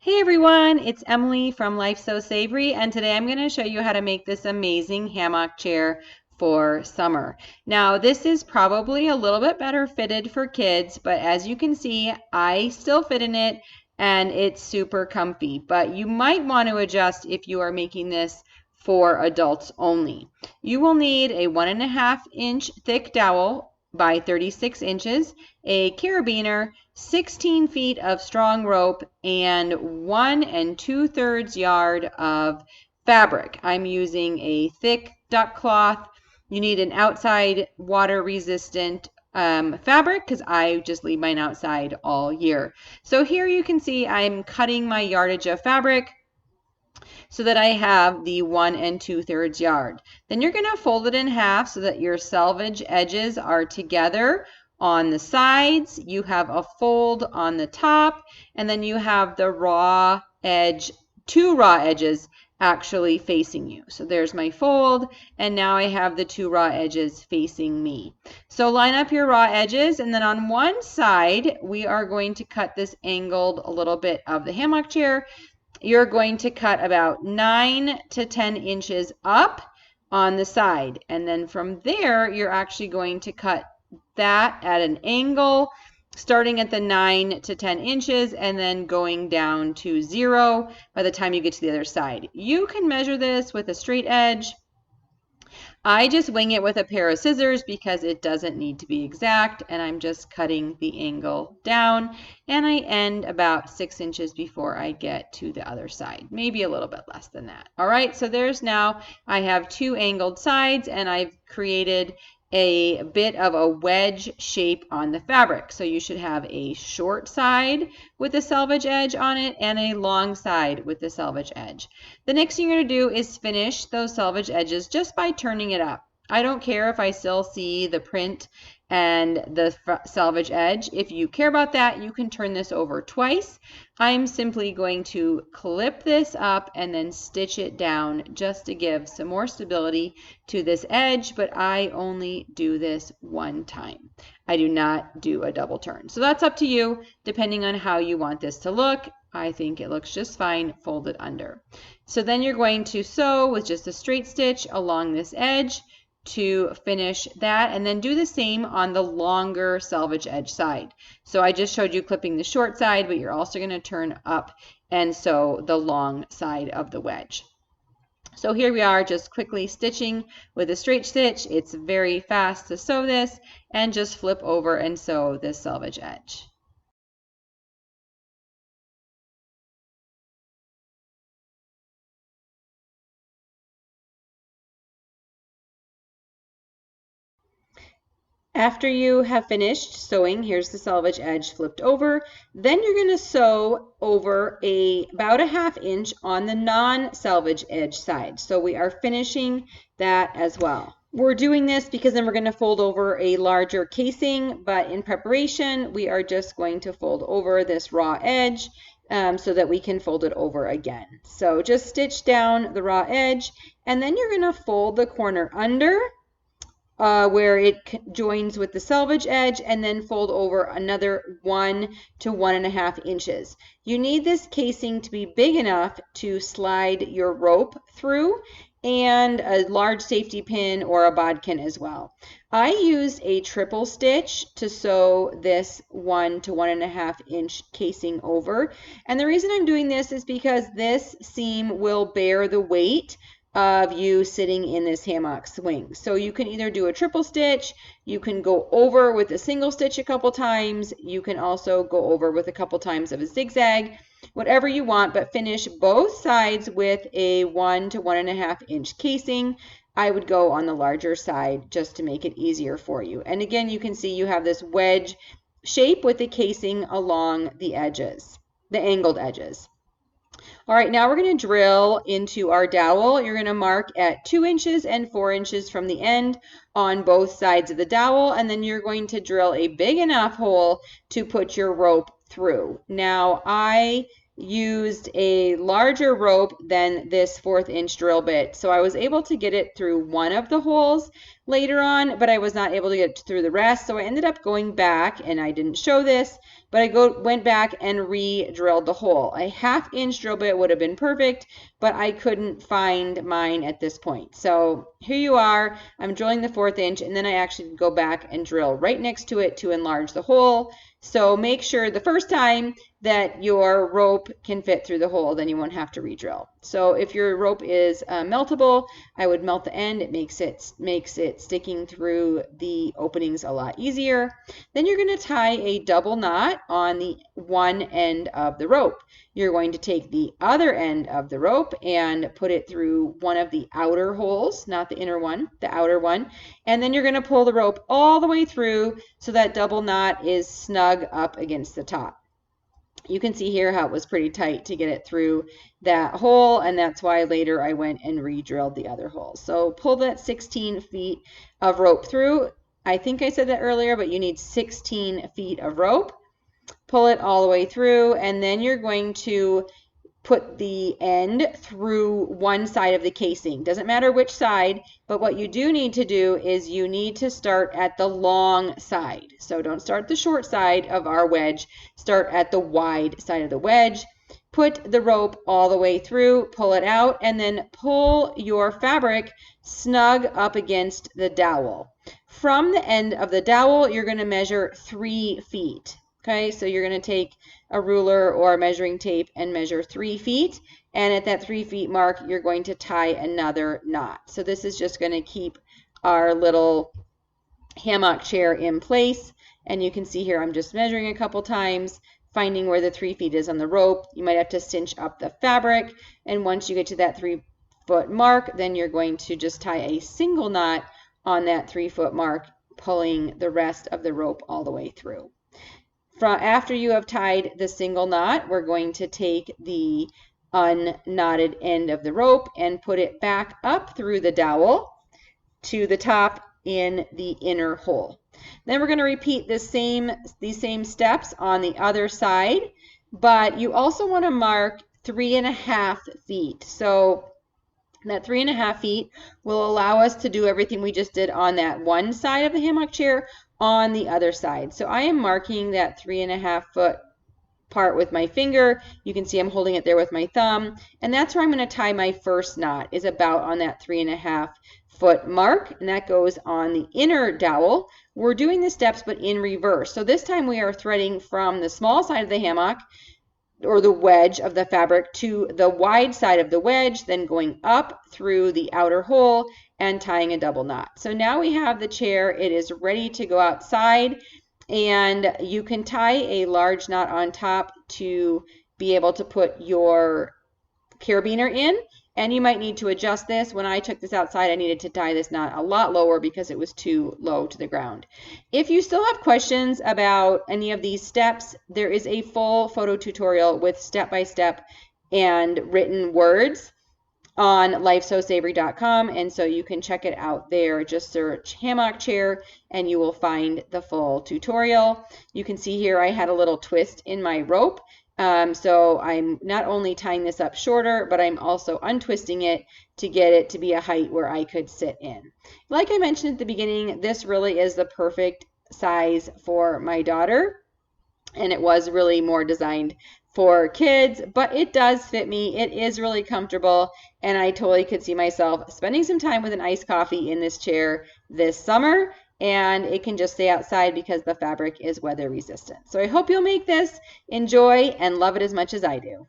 Hey everyone, it's Emily from Life So Savory, and today I'm going to show you how to make this amazing hammock chair for summer. Now, this is probably a little bit better fitted for kids, but as you can see, I still fit in it and it's super comfy. But you might want to adjust if you are making this for adults only. You will need a 1.5-inch thick dowel by 36 inches, a carabiner, 16 feet of strong rope, and 1 2/3 yard of fabric. I'm using a thick duck cloth. You need an outside water resistant fabric because I just leave mine outside all year. So here you can see I'm cutting my yardage of fabric so that I have the 1 2/3 yard. Then you're going to fold it in half so that your selvage edges are together on the sides. You have a fold on the top, and then you have the raw edge, two raw edges actually facing you. So there's my fold, and now I have the two raw edges facing me. So line up your raw edges, and then on one side, we are going to cut this angled a little bit of the hammock chair. You're going to cut about 9 to 10 inches up on the side. And then from there, you're actually going to cut that at an angle, starting at the 9 to 10 inches and then going down to 0 by the time you get to the other side. You can measure this with a straight edge. I just wing it with a pair of scissors because it doesn't need to be exact, and I'm just cutting the angle down, and I end about 6 inches before I get to the other side, maybe a little bit less than that. All right, so there's now, I have two angled sides, and I've created a bit of a wedge shape on the fabric. So you should have a short side with a selvage edge on it and a long side with the selvage edge. The next thing you're going to do is finish those selvage edges just by turning it up. I don't care if I still see the print and the selvage edge. If you care about that, you can turn this over twice. I'm simply going to clip this up and then stitch it down just to give some more stability to this edge, but I only do this one time. I do not do a double turn. So that's up to you, depending on how you want this to look. I think it looks just fine folded under. So then you're going to sew with just a straight stitch along this edge to finish that, and then do the same on the longer selvage edge side. So I just showed you clipping the short side, but you're also going to turn up and sew the long side of the wedge. So here we are just quickly stitching with a straight stitch. It's very fast to sew this, and just flip over and sew this selvage edge. After you have finished sewing, here's the selvage edge flipped over, then you're going to sew over about a 1/2 inch on the non-selvage edge side. So we are finishing that as well. We're doing this because then we're going to fold over a larger casing, but in preparation, we are just going to fold over this raw edge so that we can fold it over again. So just stitch down the raw edge, and then you're going to fold the corner under where it joins with the selvage edge, and then fold over another 1 to 1.5 inches. You need this casing to be big enough to slide your rope through, and a large safety pin or a bodkin as well. I used a triple stitch to sew this 1 to 1.5 inch casing over, and the reason I'm doing this is because this seam will bear the weight of you sitting in this hammock swing. So you can either do a triple stitch, you can go over with a single stitch a couple times, you can also go over with a couple times of a zigzag, whatever you want, but finish both sides with a 1 to 1.5 inch casing. I would go on the larger side just to make it easier for you. And again, you can see you have this wedge shape with the casing along the edges, the angled edges. All right, now we're going to drill into our dowel. You're going to mark at 2 inches and 4 inches from the end on both sides of the dowel, and then you're going to drill a big enough hole to put your rope through. Now, I used a larger rope than this 1/4 inch drill bit, so I was able to get it through one of the holes, later on, but I was not able to get through the rest. So I ended up going back, and I didn't show this, but I went back and re-drilled the hole. A 1/2 inch drill bit would have been perfect, but I couldn't find mine at this point. So here you are, I'm drilling the 1/4 inch, and then I actually go back and drill right next to it to enlarge the hole. So make sure the first time that your rope can fit through the hole, then you won't have to re-drill. So if your rope is meltable, I would melt the end. It makes it sticking through the openings a lot easier. Then you're going to tie a double knot on the one end of the rope. You're going to take the other end of the rope and put it through one of the outer holes, not the inner one, the outer one. And then you're going to pull the rope all the way through so that double knot is snug up against the top. You can see here how it was pretty tight to get it through that hole, and that's why later I went and re-drilled the other hole. So pull that 16 feet of rope through. I think I said that earlier, but you need 16 feet of rope. Pull it all the way through, and then you're going to put the end through one side of the casing. Doesn't matter which side, but what you do need to do is you need to start at the long side. So don't start the short side of our wedge, start at the wide side of the wedge. Put the rope all the way through, pull it out, and then pull your fabric snug up against the dowel. From the end of the dowel, you're going to measure 3 feet. Okay, so you're going to take a ruler or a measuring tape and measure 3 feet. And at that 3 feet mark, you're going to tie another knot. So this is just going to keep our little hammock chair in place. And you can see here, I'm just measuring a couple times, finding where the 3 feet is on the rope. You might have to cinch up the fabric. And once you get to that 3 foot mark, then you're going to just tie a single knot on that 3 foot mark, pulling the rest of the rope all the way through. After you have tied the single knot, we're going to take the unknotted end of the rope and put it back up through the dowel to the top in the inner hole. Then we're going to repeat these same steps on the other side, but you also want to mark 3.5 feet. So that 3.5 feet will allow us to do everything we just did on that one side of the hammock chair on the other side. So I am marking that 3.5 foot part with my finger. You can see I'm holding it there with my thumb, and that's where I'm going to tie my first knot, is about on that 3.5 foot mark, and that goes on the inner dowel. We're doing the steps but in reverse. So this time we are threading from the small side of the hammock or the wedge of the fabric to the wide side of the wedge, then going up through the outer hole and tying a double knot. So now we have the chair. It is ready to go outside, and you can tie a large knot on top to be able to put your carabiner in, and you might need to adjust this. When I took this outside, I needed to tie this knot a lot lower because it was too low to the ground. If you still have questions about any of these steps, there is a full photo tutorial with step-by-step and written words on lifesosavory.com, and so you can check it out there. Just search hammock chair and you will find the full tutorial. You can see here I had a little twist in my rope. So I'm not only tying this up shorter, but I'm also untwisting it to get it to be a height where I could sit in. Like I mentioned at the beginning, this really is the perfect size for my daughter, and it was really more designed for kids, but it does fit me. It is really comfortable, and I totally could see myself spending some time with an iced coffee in this chair this summer, and it can just stay outside because the fabric is weather resistant. So I hope you'll make this, enjoy, and love it as much as I do.